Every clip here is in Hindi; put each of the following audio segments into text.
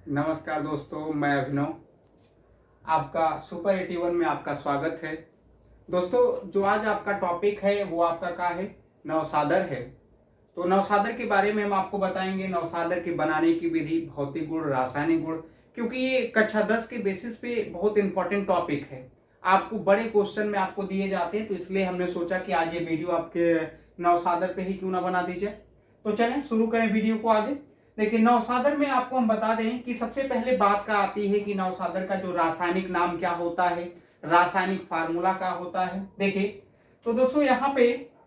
नमस्कार दोस्तों, मैं अभिनव। आपका सुपर 81 में आपका स्वागत है। दोस्तों, जो आज आपका टॉपिक है वो आपका क्या है? नवसादर है। तो नवसादर के बारे में हम आपको बताएंगे, नवसादर के बनाने की विधि, भौतिक गुण, रासायनिक गुण, क्योंकि ये कक्षा 10 के बेसिस पे बहुत इंपॉर्टेंट टॉपिक है। आपको बड़े क्वेश्चन में आपको दिए जाते हैं, तो इसलिए हमने सोचा कि आज ये वीडियो आपके नवसादर पे ही क्यों ना बना दीजिए। तो चलें शुरू करें वीडियो को आगे। देखिए, नवसादर में आपको हम बता दें कि सबसे पहले बात का आती है कि नवसादर का जो रासायनिक नाम क्या होता है, रासायनिक फार्मूला क्या होता है। देखिए, तो दोस्तों यहाँ पे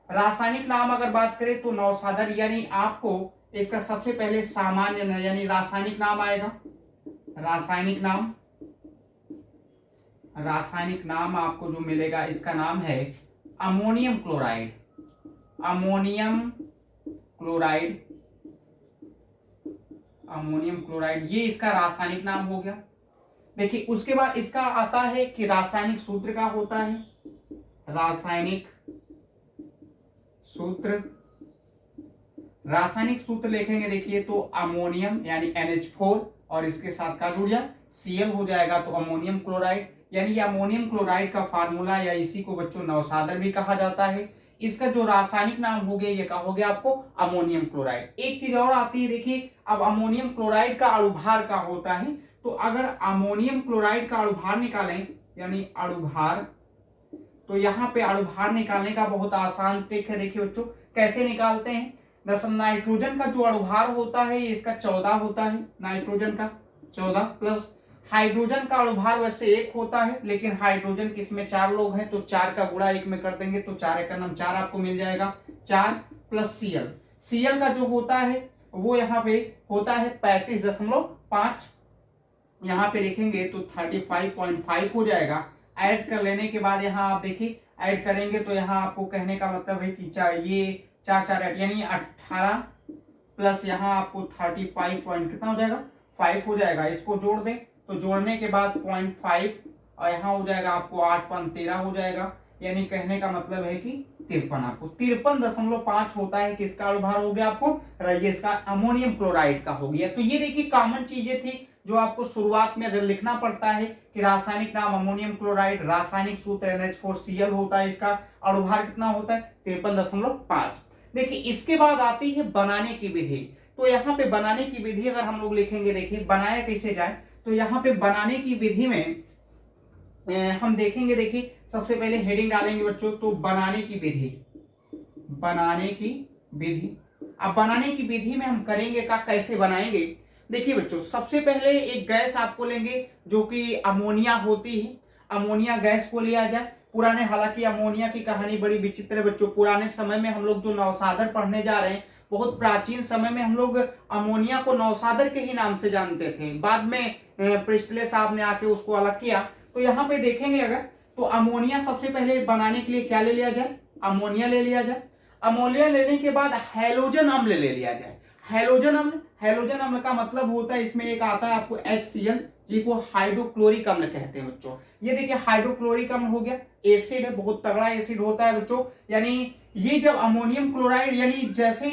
रासायनिक नाम अगर बात करें तो नवसादर यानी आपको इसका सबसे पहले सामान्य यानी रासायनिक नाम आएगा। रासायनिक नाम आपको जो मिलेगा इसका नाम है अमोनियम क्लोराइड। अमोनियम क्लोराइड ये इसका रासायनिक नाम हो गया। देखिए, उसके बाद इसका आता है कि रासायनिक सूत्र का होता है। रासायनिक सूत्र लिखेंगे, देखिए तो अमोनियम यानी NH4 और इसके साथ का जुड़ जाए Cl हो जाएगा तो अमोनियम क्लोराइड। यानी ये अमोनियम क्लोराइड का फार्मूला या इसी को बच्चों नवसादर भी कहा जाता है। इसका जो रासायनिक नाम हो गया ये क्या हो गया आपको? Ammonium chloride. एक चीज और आती है, देखिए अब अमोनियम क्लोराइड का अणुभार का होता है। तो अगर अमोनियम क्लोराइड का अणुभार निकालें यानी अणुभार, तो यहाँ पे अणुभार निकालने का बहुत आसान ट्रिक है। देखिए बच्चों कैसे निकालते हैं। दरअसल नाइट्रोजन का जो अणुभार होता है इसका 14 होता है, नाइट्रोजन का 14 प्लस हाइड्रोजन का अणुभार वैसे 1 होता है, लेकिन हाइड्रोजन किसमें 4 लोग हैं तो 4 का गुणा 1 में कर देंगे तो 4 एक नाम 4 आपको मिल जाएगा। 4 प्लस Cl का जो होता है वो यहाँ पे होता है 35.5, यहाँ पे लिखेंगे तो 35.5 हो जाएगा। ऐड कर लेने के बाद यहाँ आप देखिए ऐड करेंगे तो यहाँ आपको कहने का मतलब है कि ये 4 4 8 यानी 18 प्लस यहाँ आपको 35 पॉइंट कितना हो जाएगा 5 हो जाएगा। इसको जोड़ दें तो जोड़ने के बाद 0.5 और यहाँ हो जाएगा आपको 8.13 हो जाएगा। यानी कहने का मतलब है कि 53, आपको 53.5 होता है किसका अणुभार हो गया आपको? ये इसका अमोनियम क्लोराइड का हो गया। तो ये देखिए कॉमन चीजें थी जो आपको शुरुआत में अगर लिखना पड़ता है कि रासायनिक नाम अमोनियम क्लोराइड, रासायनिक सूत्र NH4Cl होता है, इसका अणुभार कितना होता है 53.5। देखिए इसके बाद आती है बनाने की विधि। तो यहाँ पे बनाने की विधि अगर हम लोग लिखेंगे, देखिए बनाया कैसे जाए, तो यहाँ पे बनाने की विधि में हम देखेंगे। देखिए सबसे पहले हेडिंग डालेंगे बच्चों, तो बनाने की विधि। अब बनाने की विधि में हम करेंगे का कैसे बनाएंगे। देखिए बच्चों सबसे पहले एक गैस आपको लेंगे जो कि अमोनिया होती है। अमोनिया गैस को लिया जाए। पुराने, हालांकि अमोनिया की कहानी बड़ी विचित्र है बच्चों। पुराने समय में हम लोग जो नवसादर पढ़ने जा रहे हैं, बहुत प्राचीन समय में हम लोग अमोनिया को नवसादर के ही नाम से जानते थे। बाद में प्रिस्टले साहब ने आके उसको अलग किया। तो यहाँ पे देखेंगे अगर, तो अमोनिया सबसे पहले बनाने के लिए क्या ले लिया जाए? अमोनिया ले लिया जाए। अमोनिया लेने के बाद हैलोजन अम्ल ले लिया जाए। हैलोजन अम्ल का मतलब होता है, इसमें एक आता है आपको HCl, जिसको हाइड्रोक्लोरिक अम्ल कहते हैं बच्चों। ये देखिए हाइड्रोक्लोरिक अम्ल हो गया, एसिड है, बहुत तगड़ा एसिड होता है बच्चों। यानी ये जब अमोनियम क्लोराइड यानी जैसे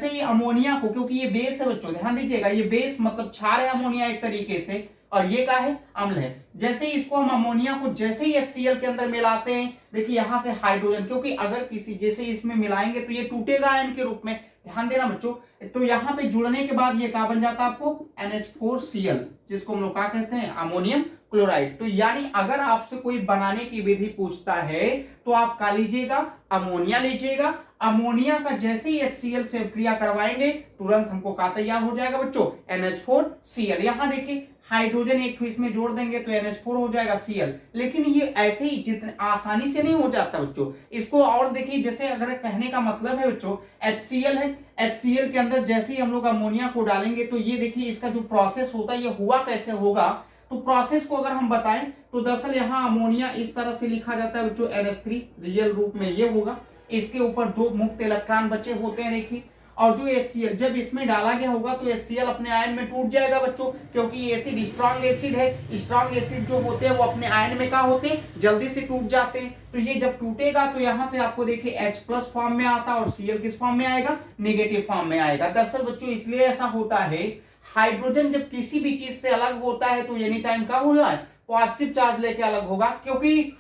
ही अमोनिया को, क्योंकि ये बेस है बच्चों, ध्यान दीजिएगा, ये बेस मतलब क्षार है अमोनिया एक तरीके से, और ये क्या है? अम्ल है। जैसे ही इसको हम अमोनिया को जैसे ही HCl के अंदर मिलाते हैं, देखिए यहां से हाइड्रोजन, क्योंकि अगर किसी जैसे इसमें मिलाएंगे तो ये टूटेगा आयन के रूप में, ध्यान देना बच्चों। तो यहाँ पे जुड़ने के बाद ये क्या बन जाता है आपको? NH4Cl, जिसको हम लोग क्या कहते हैं? Ammonium chloride. तो यानी अगर आपसे कोई बनाने की विधि पूछता है तो आप क्या लीजिएगा? अमोनिया लीजिएगा। अमोनिया का जैसे ही HCl से क्रिया करवाएंगे तुरंत हमको क्या तैयार हो जाएगा बच्चों? NH4Cl। यहां देखिए हाइड्रोजन एक इसमें जोड़ देंगे तो NH4 हो जाएगा Cl। लेकिन ये ऐसे ही जितने आसानी से नहीं हो जाता बच्चों। इसको और देखिए, जैसे अगर कहने का मतलब है बच्चों HCl है, HCl के अंदर जैसे ही हम लोग अमोनिया को डालेंगे तो ये देखिए इसका जो प्रोसेस होता है ये हुआ कैसे होगा। तो प्रोसेस को अगर हम बताएं तो दरअसल यहाँ अमोनिया इस तरह से लिखा जाता है बच्चों, NH3 रियल रूप में ये होगा। इसके ऊपर 2 मुक्त इलेक्ट्रॉन बचे होते हैं देखिए, और जो HCl जब इसमें डाला गया होगा तो HCl अपने आयन में टूट जाएगा बच्चों, क्योंकि ये एसिड स्ट्रॉन्ग एसिड है। स्ट्रॉन्ग एसिड जो होते हैं वो अपने आयन में क्या होते हैं? जल्दी से टूट जाते हैं। तो ये जब टूटेगा तो यहां से आपको देखिए H+ फॉर्म में आता है और Cl किस फॉर्म में आएगा? नेगेटिव फॉर्म में आएगा। दरअसल बच्चों इसलिए ऐसा होता है, हाइड्रोजन जब किसी भी चीज से अलग होता है तो एनी टाइम क्या होगा, पॉजिटिव चार्ज लेके अलग होगा, क्योंकि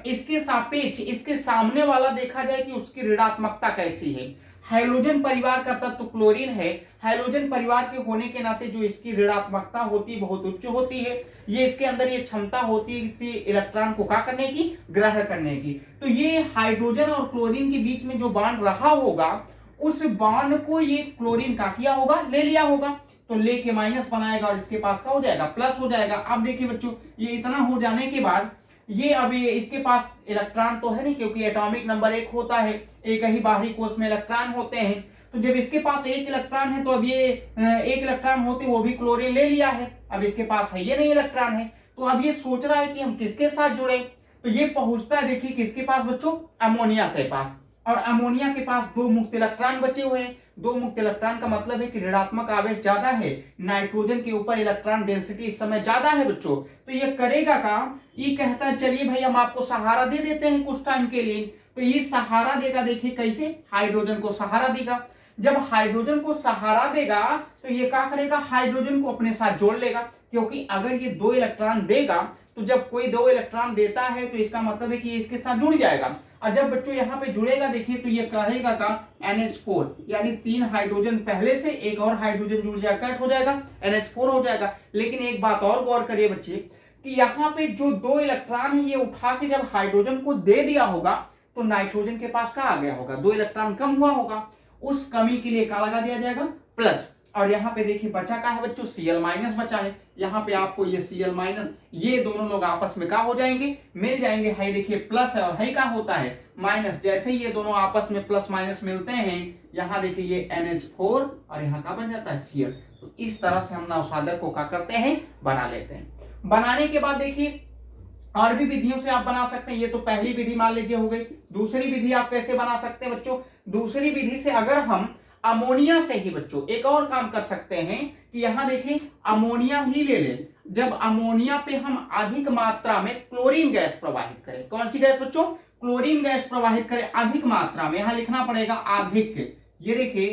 इसके सापेक्ष इसके सामने वाला देखा जाए कि उसकी ऋणात्मकता कैसी है। हाइड्रोजन परिवार का तत्व क्लोरीन है, हाइड्रोजन परिवार के होने के नाते जो इसकी ऋणात्मकता होती है बहुत उच्च होती है। ये इसके अंदर ये क्षमता होती है इलेक्ट्रॉन को क्या करने की, ग्रहण करने की। तो ये हाइड्रोजन और क्लोरीन के बीच में जो बॉन्ड रहा होगा उस बॉन्ड को ये क्लोरीन का किया होगा, ले लिया होगा, तो लेके माइनस बनाएगा और इसके पास क्या हो जाएगा, प्लस हो जाएगा। अब देखिए बच्चों, ये इतना हो जाने के बाद ये अभी इसके पास इलेक्ट्रॉन तो है नहीं, क्योंकि एटॉमिक नंबर 1 होता है, एक ही बाहरी कोष में इलेक्ट्रॉन होते हैं। तो जब इसके पास एक इलेक्ट्रॉन है तो अब ये एक इलेक्ट्रॉन होते वो भी क्लोरीन ले लिया है, अब इसके पास है ये नहीं इलेक्ट्रॉन है, तो अब ये सोच रहा है कि हम किसके साथ जुड़े। तो ये पहुंचता है देखिए किसके पास बच्चों, अमोनिया के पास, और अमोनिया के पास 2 मुक्त इलेक्ट्रॉन बचे हुए हैं। 2 मुक्त इलेक्ट्रॉन का मतलब है कि ऋणात्मक आवेश ज्यादा है, नाइट्रोजन के ऊपर इलेक्ट्रॉन डेंसिटी इस समय ज्यादा है बच्चों। तो ये करेगा काम, ये कहता है चलिए भाई हम आपको सहारा दे देते हैं कुछ टाइम के लिए। तो ये सहारा देगा, देखिए कैसे, हाइड्रोजन को सहारा देगा। जब हाइड्रोजन को सहारा देगा तो ये क्या करेगा, हाइड्रोजन को अपने साथ जोड़ लेगा, क्योंकि अगर ये 2 इलेक्ट्रॉन देगा तो जब कोई 2 इलेक्ट्रॉन देता है तो इसका मतलब है कि ये इसके साथ जुड़ जाएगा। और जब बच्चों यहाँ पे जुड़ेगा देखिए तो ये करेगा का NH4, यानी 3 हाइड्रोजन पहले से एक और हाइड्रोजन जुड़ जाएगा, कट हो जाएगा, NH4 हो जाएगा। लेकिन एक बात और गौर करिए बच्चे कि यहाँ पे जो 2 इलेक्ट्रॉन है ये उठा के जब हाइड्रोजन को दे दिया होगा तो नाइट्रोजन के पास क्या आ गया होगा, 2 इलेक्ट्रॉन कम हुआ होगा, उस कमी के लिए क्या लगा दिया जाएगा, प्लस। और यहाँ पे देखिए बचा क्या है बच्चों, Cl- बचा है। यहाँ पे आपको ये Cl-, ये दोनों लोग आपस में क्या हो जाएंगे, मिल जाएंगे। है देखिए प्लस है और है क्या होता है माइनस, जैसे ही ये दोनों आपस में प्लस माइनस मिलते हैं, यहाँ देखिए ये NH4 और यहाँ का बन जाता है Cl। तो इस तरह से हम नवसादर को क्या करते हैं, बना लेते हैं। बनाने के बाद देखिए और भी विधियों से आप बना सकते हैं। ये तो पहली विधि मान लीजिए हो गई। दूसरी विधि आप कैसे बना सकते हैं बच्चों, दूसरी विधि से अगर हम अमोनिया से ही बच्चों एक और काम कर सकते हैं कि यहां देखिए अमोनिया ही ले लें। जब अमोनिया पे हम अधिक मात्रा में क्लोरीन गैस प्रवाहित करें, कौन सी गैस बच्चों, क्लोरीन गैस प्रवाहित करें अधिक मात्रा में, यहां लिखना पड़ेगा अधिक। ये देखिए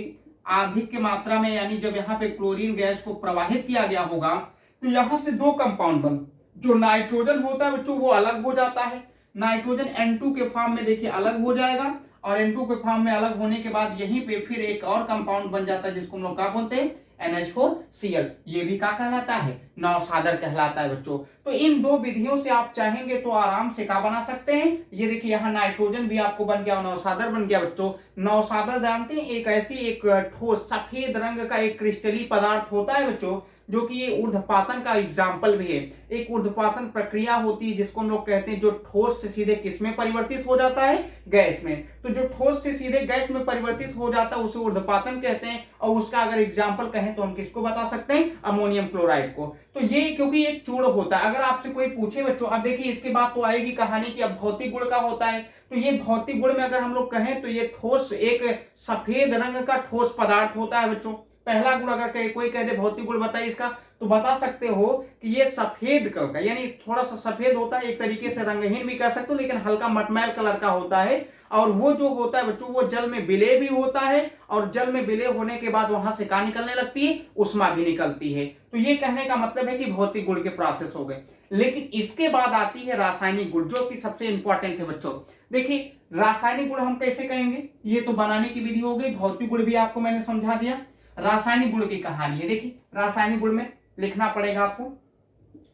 अधिक की मात्रा में, यानी जब यहाँ पे क्लोरीन गैस को प्रवाहित किया गया होगा तो यहां से 2 कंपाउंड बन, जो नाइट्रोजन होता है बच्चों वो अलग हो जाता है। नाइट्रोजन N2 के फॉर्म में देखिए अलग हो जाएगा, और N2 के फॉर्म में अलग होने के बाद यहीं पे फिर एक और कंपाउंड बन जाता है जिसको हम लोग क्या बोलते हैं, NH4Cl। ये भी क्या कहलाता है, नवसादर कहलाता है बच्चों। तो इन 2 विधियों से आप चाहेंगे तो आराम से क्या बना सकते हैं। ये देखिए यहाँ नाइट्रोजन भी आपको बन गया और नवसादर बन गया बच्चों। नवसादर जानते हैं, एक ऐसी एक ठोस सफेद रंग का एक क्रिस्टली पदार्थ होता है बच्चों, जो कि ये ऊर्ध्वपातन का एग्जाम्पल भी है। एक ऊर्ध्वपातन प्रक्रिया होती है जिसको हम लोग कहते हैं, जो ठोस से सीधे किस में परिवर्तित हो जाता है, गैस में। तो जो ठोस से सीधे गैस में परिवर्तित हो जाता है उसे ऊर्ध्वपातन कहते हैं। और उसका अगर एग्जाम्पल कहें तो हम किसको बता सकते हैं, अमोनियम क्लोराइड को। तो ये क्योंकि एक चूर्ण होता है, अगर आपसे कोई पूछे बच्चों, अब देखिए इसके बाद तो आएगी कहानी की अब भौतिक गुण का होता है। तो ये भौतिक गुण में अगर हम लोग कहें तो ये ठोस एक सफेद रंग का ठोस पदार्थ होता है बच्चों। पहला गुण अगर कोई कह दे भौतिक गुण बताइए इसका, तो बता सकते हो कि ये सफेद कलर का, यानी थोड़ा सा सफेद होता है, एक तरीके से रंगहीन भी कह सकते हो, लेकिन हल्का मटमैल कलर का होता है। और वो जो होता है बच्चों वो जल में विलय भी होता है, और जल में विलय होने के बाद वहां से क्या निकलने लगती है, उष्मा भी निकलती है। तो ये कहने का मतलब है कि भौतिक गुण के प्रोसेस हो गए। लेकिन इसके बाद आती है रासायनिक गुण, जो कि सबसे इंपॉर्टेंट है बच्चों। देखिए रासायनिक गुण हम कैसे कहेंगे, ये तो बनाने की विधि हो गई, भौतिक गुण भी आपको मैंने समझा दिया। रासायनिक गुण की कहानी है। देखिए रासायनिक गुण में लिखना पड़ेगा आपको,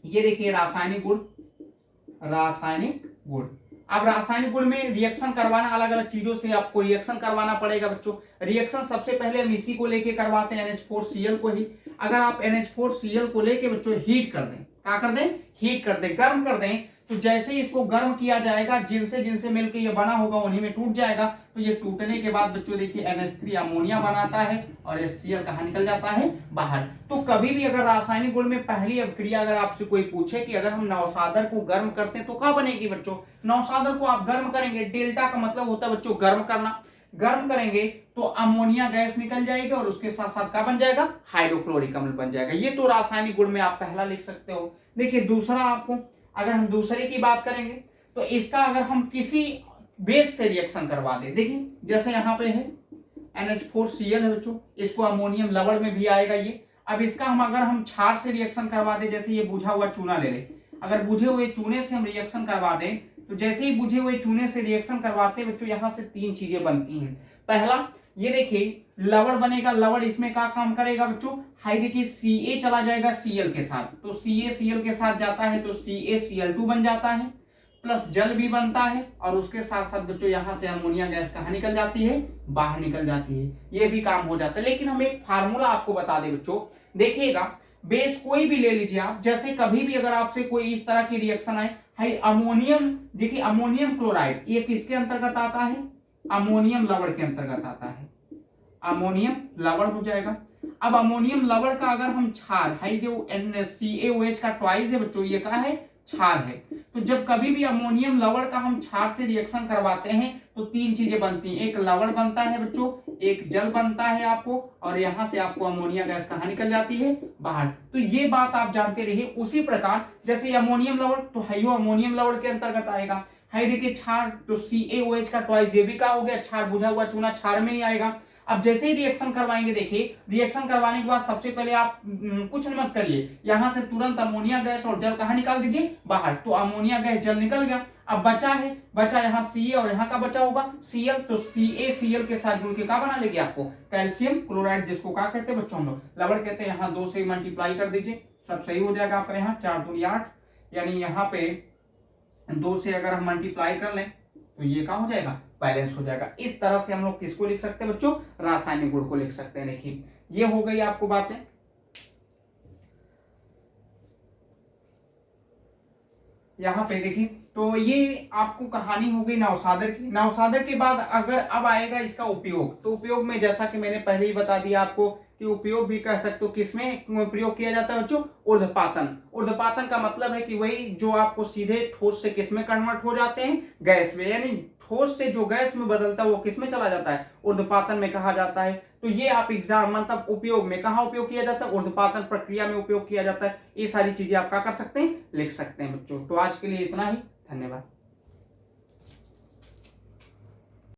ये देखिए रासायनिक गुण, रासायनिक गुण। अब रासायनिक गुण में रिएक्शन करवाना, अलग अलग चीजों से आपको रिएक्शन करवाना पड़ेगा बच्चों। रिएक्शन सबसे पहले हम इसी को लेके करवाते हैं, NH4Cl को ही। अगर आप NH4Cl को लेके बच्चों हीट कर दें, क्या कर दें, हीट कर दें, गर्म कर दें, तो जैसे ही इसको गर्म किया जाएगा, जिनसे जिनसे मिलकर ये बना होगा उन्हीं में टूट जाएगा। तो ये टूटने के बाद बच्चों देखिए NH3 अमोनिया बनाता है और HCl कहाँ निकल जाता है, बाहर। तो कभी भी अगर रासायनिक गुण में पहली अभिक्रिया अगर आपसे कोई पूछे कि अगर हम नवसादर को गर्म करते हैं तो क्या बनेगी बच्चों, नवसादर को आप गर्म करेंगे, डेल्टा का मतलब होता है बच्चों गर्म करना। गर्म करेंगे तो अमोनिया गैस निकल जाएगी और उसके साथ साथ क्या बन जाएगा, हाइड्रोक्लोरिक अम्ल बन जाएगा। ये तो रासायनिक गुण में आप पहला लिख सकते हो। देखिए दूसरा आपको, अगर हम दूसरे की बात करेंगे तो इसका अगर हम किसी बेस से रिएक्शन करवा दें, देखिए जैसे यहाँ पे है NH4Cl है बच्चों, इसको अमोनियम लवण में भी आएगा ये, अब इसका अगर हम क्षार से रिएक्शन करवा दें, जैसे ये बुझा हुआ चूना ले लें, अगर बुझे हुए चूने से हम रिएक्शन करवा दें तो जैसे ही बुझे हुए चूने से रिएक्शन करवाते हैं बच्चों, यहां से 3 चीजें बनती हैं। पहला ये देखिए लवण बनेगा, लवण इसमें क्या काम करेगा बच्चों, हाई देखिए Ca चला जाएगा Cl के साथ, तो Ca Cl के साथ जाता है तो CaCl2 बन जाता है, प्लस जल भी बनता है और उसके साथ साथ बच्चों यहां से अमोनिया गैस कहां निकल जाती है, बाहर निकल जाती है, ये भी काम हो जाता है। लेकिन हम एक फार्मूला आपको बता दें बच्चों, देखिएगा बेस कोई भी ले लीजिए आप, जैसे कभी भी अगर आपसे कोई इस तरह की रिएक्शन आए, हाई अमोनियम, देखिए अमोनियम क्लोराइड ये किसके अंतर्गत आता है, अमोनियम लवण के अंतर्गत आता है, अमोनियम लवण हो जाएगा। अब अमोनियम लवण का अगर हम क्षार, हाई जो CaOH का ट्वाइस है बच्चों, ये क्या है, क्षार है। तो जब कभी भी अमोनियम लवण का हम क्षार से रिएक्शन करवाते हैं तो 3 चीजें बनती हैं, एक लवण बनता है बच्चों, एक जल बनता है आपको, और यहां से आपको अमोनिया गैस कहां निकल जाती है, बाहर। तो ये बात आप जानते रहिए। उसी प्रकार जैसे अमोनियम लवण, तो हाइयो अमोनियम लवण के अंतर्गत आएगा। हाई देखिए क्षार, तो CaOH का ट्वाइस, ये भी क्या हो गया, क्षार, बुझा हुआ चूना क्षार में ही आएगा। अब जैसे ही रिएक्शन करवाएंगे, देखिए रिएक्शन करवाने के बाद सबसे पहले आप कुछ मत करिए, यहां से तुरंत अमोनिया गैस और जल कहां निकाल दीजिए, बाहर। तो अमोनिया गैस जल निकल गया, अब बचा यहाँ Ca और यहाँ का बचा होगा Cl, तो CaCl के साथ जुड़ के क्या बना लेंगे आपको, कैल्शियम क्लोराइड, जिसको क्या कहते हैं बच्चों हम लोग, लवण कहते हैं। यहाँ 2 से मल्टीप्लाई कर दीजिए, सब सही हो जाएगा आपका। यहाँ 4 दूनी 8, यानी यहाँ पे 2 से अगर हम मल्टीप्लाई कर लें तो ये क्या हो जाएगा, बैलेंस हो जाएगा। इस तरह से हम लोग किसको लिख सकते हैं बच्चों, रासायनिक गुण को लिख सकते हैं। देखिए ये हो गई आपको बातें। यहां पे देखिए, तो ये आपको कहानी हो गई नवसागर की। नवसागर के बाद अगर अब आएगा इसका उपयोग, तो उपयोग में जैसा कि मैंने पहले ही बता दिया आपको कि उपयोग भी कह सकते हो किसमें प्रयोग किया जाता है बच्चों, ऊर्ध्वपातन। ऊर्ध्वपातन का मतलब है कि वही जो आपको सीधे ठोस से किसमें कन्वर्ट हो जाते हैं, गैस में, यानी ठोस से जो गैस में बदलता है वो किसमें चला जाता है, ऊर्ध्वपातन में कहा जाता है। तो ये आप एग्जाम मतलब उपयोग में कहाँ उपयोग किया जाता है, ऊर्ध्वपातन प्रक्रिया में उपयोग किया जाता है। ये सारी चीजें आप क्या कर सकते हैं, लिख सकते हैं बच्चों। तो आज के लिए इतना ही, धन्यवाद।